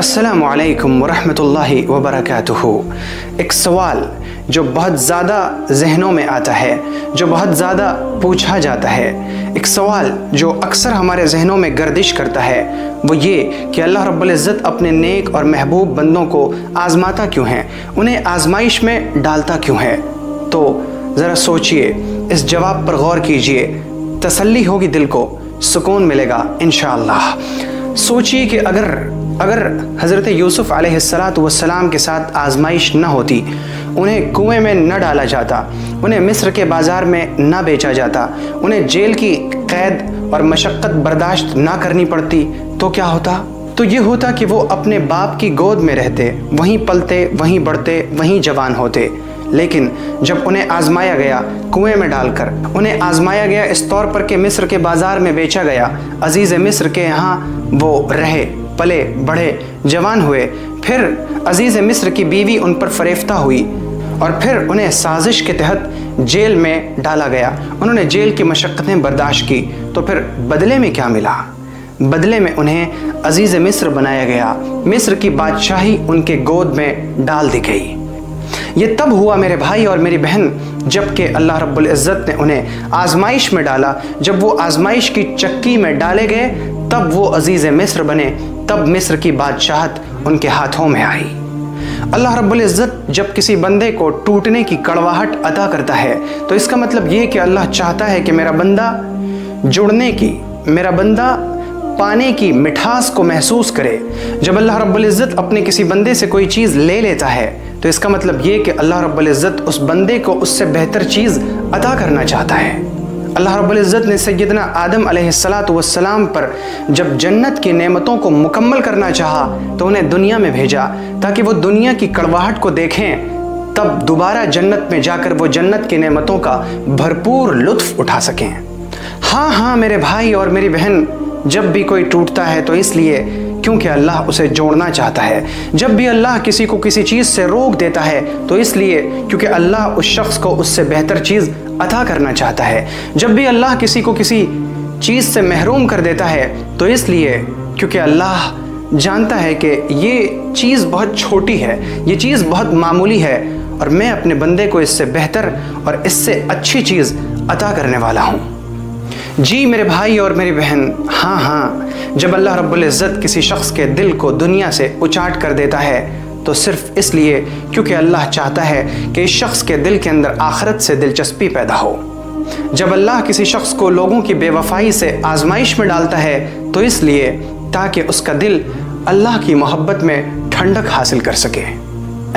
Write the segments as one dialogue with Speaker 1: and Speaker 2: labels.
Speaker 1: अस्सलामु अलैकुम वरहमतुल्लाहि वबरकातुहू। एक सवाल जो बहुत ज़्यादा जहनों में आता है, जो बहुत ज़्यादा पूछा जाता है, एक सवाल जो अक्सर हमारे जहनों में गर्दिश करता है, वो ये कि अल्लाह रब्बुल इज़्ज़त अपने नेक और महबूब बंदों को आज़माता क्यों है, उन्हें आज़माइश में डालता क्यों है। तो ज़रा सोचिए, इस जवाब पर गौर कीजिए, तसल्ली होगी, दिल को सुकून मिलेगा इंशाअल्लाह। सोचिए कि अगर हज़रत यूसुफ़ अलैहिस्सलातु वस्सलाम के साथ आज़माइश न होती, उन्हें कुएं में न डाला जाता, उन्हें मिस्र के बाज़ार में न बेचा जाता, उन्हें जेल की क़ैद और मशक्क़त बर्दाश्त ना करनी पड़ती, तो क्या होता? तो ये होता कि वो अपने बाप की गोद में रहते, वहीं पलते, वहीं बढ़ते, वहीं जवान होते। लेकिन जब उन्हें आज़माया गया कुएं में डालकर, उन्हें आज़माया गया इस तौर पर कि मिस्र के बाज़ार में बेचा गया, अज़ीज़ मिस्र के यहाँ वो रहे, पले, बढ़े, जवान हुए, फिर अज़ीज़ मिस्र की बीवी उन पर फ़रेफ्ता हुई और फिर उन्हें साजिश के तहत जेल में डाला गया, उन्होंने जेल की मशक्क़तें बर्दाश्त की। तो फिर बदले में क्या मिला? बदले में उन्हें अज़ीज़ मिस्र बनाया गया, मिस्र की बादशाही उनके गोद में डाल दी गई। ये तब हुआ मेरे भाई और मेरी बहन, जबकि अल्लाह रब्बुल इज़्ज़त ने उन्हें आज़माइश में डाला। जब वो आज़माइश की चक्की में डाले गए, तब वो अज़ीज़ मिस्र बने, तब मिस्र की बादशाहत उनके हाथों में आई। अल्लाह रब्बुल इज़्ज़त जब किसी बंदे को टूटने की कड़वाहट अता करता है, तो इसका मतलब ये कि अल्लाह चाहता है कि मेरा बंदा जुड़ने की, मेरा बंदा पाने की मिठास को महसूस करे। जब अल्लाह रब्बुल इज़्ज़त अपने किसी बंदे से कोई चीज़ ले लेता है, तो इसका मतलब ये कि अल्लाह रब्बुल इज़्ज़त उस बंदे को उससे बेहतर चीज़ अता करना चाहता है। अल्लाह रब्बुल इज़्ज़त ने सैयदना आदम अलैहिस्सलातु वस्सलाम पर जब जन्नत की नेमतों को मुकम्मल करना चाहा, तो उन्हें दुनिया में भेजा ताकि वो दुनिया की कड़वाहट को देखें, तब दोबारा जन्नत में जाकर वो जन्नत की नेमतों का भरपूर लुत्फ़ उठा सकें। हाँ मेरे भाई और मेरी बहन, जब भी कोई टूटता है तो इसलिए क्योंकि अल्लाह उसे जोड़ना चाहता है। जब भी अल्लाह किसी को किसी चीज़ से रोक देता है, तो इसलिए क्योंकि अल्लाह उस शख्स को उससे बेहतर चीज़ अता करना चाहता है। जब भी अल्लाह किसी को किसी चीज़ से महरूम कर देता है, तो इसलिए क्योंकि अल्लाह जानता है कि ये चीज़ बहुत छोटी है, ये चीज़ बहुत मामूली है, और मैं अपने बंदे को इससे बेहतर और इससे अच्छी चीज़ अता करने वाला हूँ। जी मेरे भाई और मेरी बहन, हाँ, जब अल्लाह रब्बुल इज़्ज़त किसी शख्स के दिल को दुनिया से उचाट कर देता है, तो सिर्फ़ इसलिए क्योंकि अल्लाह चाहता है कि इस शख्स के दिल के अंदर आखिरत से दिलचस्पी पैदा हो। जब अल्लाह किसी शख्स को लोगों की बेवफाई से आज़माइश में डालता है, तो इसलिए ताकि उसका दिल अल्लाह की मोहब्बत में ठंडक हासिल कर सके।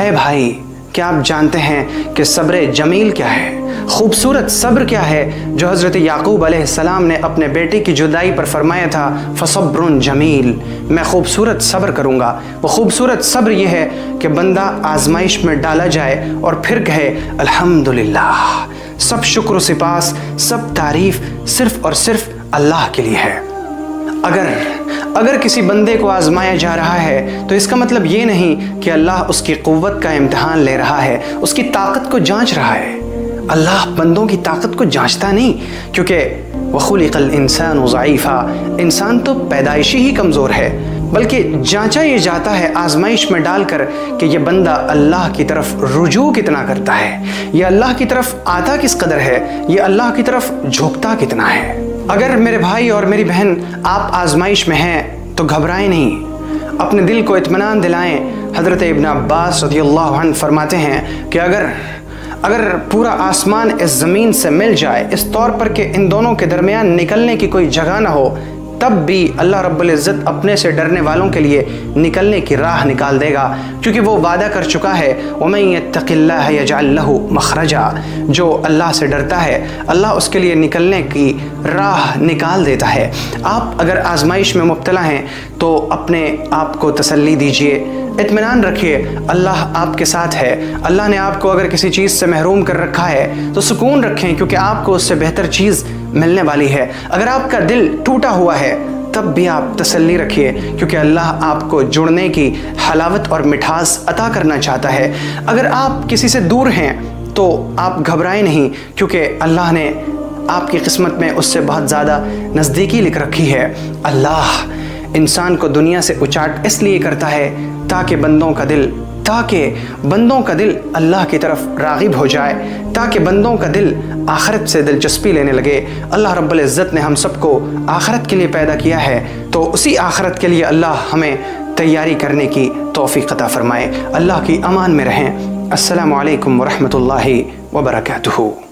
Speaker 1: ऐ भाई, क्या आप जानते हैं कि सब्र जमील क्या है? खूबसूरत सब्र क्या है जो हज़रत याकूब अलैहिस्सलाम ने अपने बेटे की जुदाई पर फरमाया था, फ़सब्रुन जमील, मैं खूबसूरत सब्र करूँगा। वो खूबसूरत सब्र ये है कि बंदा आज़माइश में डाला जाए और फिर कहे अल्हम्दुलिल्लाह, सब शुक्र सिपास, सब तारीफ़ सिर्फ़ और सिर्फ अल्लाह के लिए है। अगर किसी बंदे को आज़माया जा रहा है, तो इसका मतलब ये नहीं कि अल्लाह उसकी क़ुव्वत का इम्तिहान ले रहा है, उसकी ताकत को जांच रहा है। अल्लाह बंदों की ताकत को जांचता नहीं, क्योंकि वख़ुलिक़ल इंसानु ज़ईफ़ा, इंसान तो पैदाइशी ही कमज़ोर है, बल्कि जांचा ये जाता है आज़माइश में डालकर कि ये बंदा अल्लाह की तरफ रुजू कितना करता है, ये अल्लाह की तरफ आता किस कदर है, ये अल्लाह की तरफ झुकता कितना है। अगर मेरे भाई और मेरी बहन आप आज़माइश में हैं, तो घबराएं नहीं, अपने दिल को इत्मीनान दिलाएं। हज़रत इब्न अब्बास रज़ियल्लाहु अन्हु फरमाते हैं कि अगर पूरा आसमान इस ज़मीन से मिल जाए, इस तौर पर कि इन दोनों के दरमियान निकलने की कोई जगह ना हो, तब भी अल्लाह रब्बुल इज़्ज़त अपने से डरने वालों के लिए निकलने की राह निकाल देगा, क्योंकि वो वादा कर चुका है, वमन यत्तक़िल्लाह यजअल लहू मख़रजा, जो अल्लाह से डरता है अल्लाह उसके लिए निकलने की राह निकाल देता है। आप अगर आज़माइश में मुब्तला हैं, तो अपने आप को तसल्ली दीजिए, इत्मीनान रखिए, अल्लाह आपके साथ है। अल्लाह ने आपको अगर किसी चीज़ से महरूम कर रखा है, तो सुकून रखें, क्योंकि आपको उससे बेहतर चीज़ मिलने वाली है। अगर आपका दिल टूटा हुआ है, तब भी आप तसल्ली रखिए, क्योंकि अल्लाह आपको जुड़ने की हलावत और मिठास अता करना चाहता है। अगर आप किसी से दूर हैं, तो आप घबराएं नहीं, क्योंकि अल्लाह ने आपकी किस्मत में उससे बहुत ज़्यादा नज़दीकी लिख रखी है। अल्लाह انسان کو دنیا سے اچاٹ اس لیے کرتا ہے تاکہ بندوں کا دل اللہ کی طرف راغب ہو جائے، تاکہ بندوں کا دل آخرت سے دلچسپی لینے لگے۔ اللہ رب العزت نے ہم سب کو آخرت کے لیے پیدا کیا ہے، تو اسی آخرت کے لیے اللہ ہمیں تیاری کرنے کی توفیق عطا فرمائے۔ اللہ کی امان میں رہیں۔ السلام علیکم ورحمۃ اللہ وبرکاتہ۔